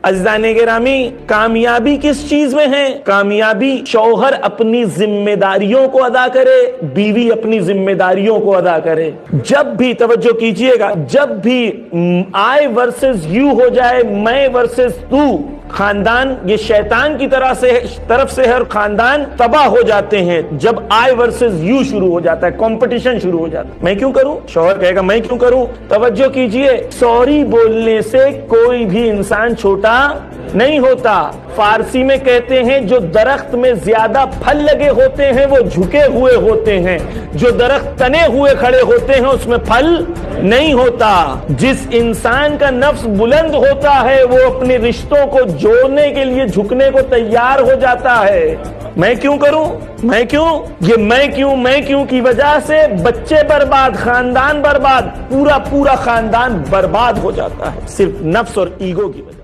عزیزان گرامی، کامیابی کس چیز میں ہے؟ کامیابی شوہر اپنی ذمہ داریوں کو ادا کرے، بیوی اپنی ذمہ داریوں کو ادا کرے۔ جب بھی توجہ کیجئے گا، جب بھی I ورسز یو ہو جائے، میں ورسز تو، خاندان یہ شیطان کی طرف سے ہر خاندان تباہ ہو جاتے ہیں۔ جب I ورسز یو شروع ہو جاتا ہے، کمپٹیشن شروع ہو جاتا ہے، میں کیوں کروں؟ شوہر کہے گا میں کیوں کروں؟ توجہ کیجئے، سوری بولنے سے کوئی بھی انسان چھوٹا نہیں ہوتا۔ فارسی میں کہتے ہیں جو درخت میں زیادہ پھل لگے ہوتے ہیں وہ جھکے ہوئے ہوتے ہیں، جو درخت تنے ہوئے کھڑے ہوتے ہیں اس میں پھل نہیں ہوتا۔ جس انسان کا نفس بلند ہوتا ہے وہ اپنے رشتوں کو جوڑنے کے لیے جھکنے کو تیار ہو جاتا ہے۔ میں کیوں کروں؟ میں کیوں؟ یہ میں کیوں کی وجہ سے بچے برباد، خاندان برباد، پورا خاندان برباد ہو جاتا ہے، صرف نفس اور ایگو کی وجہ سے۔